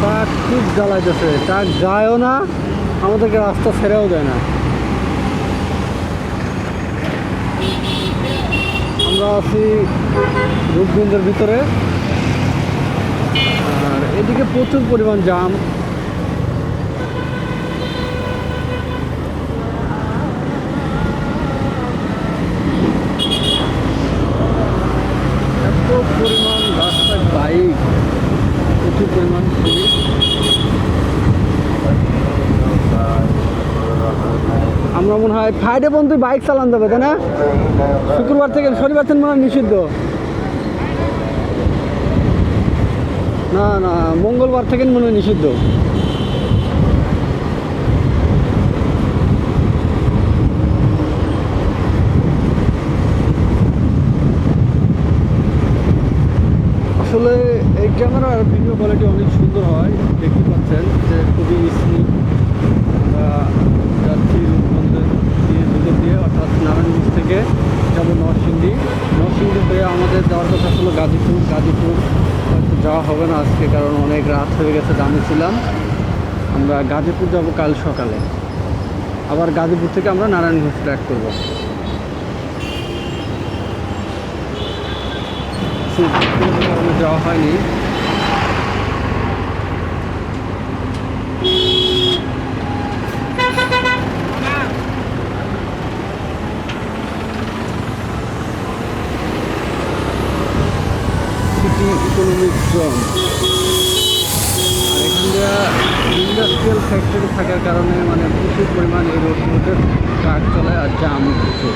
Truck খুব জ্বালাইতেছে, truck যায়ও না, আমাদেরকে রাস্তা ছেড়েও দেয় না। আমরা আছি রূপগঞ্জের ভিতরে, আর এদিকে প্রচুর পরিমাণ জাম। এত পরিমাণ রাস্তায় বাইক, প্রচুর পরিমাণ পুলিশ। আমরা মনে হয় ফ্রাইডে পর্যন্ত বাইক চালান যাবে, তাই না? শুক্রবার থেকে, শনিবার থেকে মনে হয় নিষিদ্ধ। না না, মঙ্গলবার থেকে মনে হয় নিষিদ্ধ। আসলে এই ক্যামেরার ভিডিও কোয়ালিটি অনেক সুন্দর হয়, দেখতে পাচ্ছেন যে খুবই স্মুথ। আমরা যাচ্ছি রূপগঞ্জের ভিতর দিয়ে, অর্থাৎ নারায়ণগঞ্জ থেকে যাবো নরসিংদী। নরসিংদী হয়ে আমাদের যাওয়ার কথা ছিল গাজীপুর। গাজীপুর হয়তো যাওয়া হবে না আজকে, কারণ অনেক রাত হয়ে গেছে, দামে ছিলাম। আমরা গাজীপুর যাব কাল সকালে, আবার গাজীপুর থেকে আমরা নারায়ণগঞ্জ ট্র্যাক করব। যাওয়া হয়নি। সিটি ইকোনমিক জোন, আর এখানটা ইন্ডাস্ট্রিয়াল ফ্যাক্টরি থাকার কারণে মানে প্রচুর পরিমাণ এই রোডগুলোতে ট্রাক চলে আর জাম প্রচুর।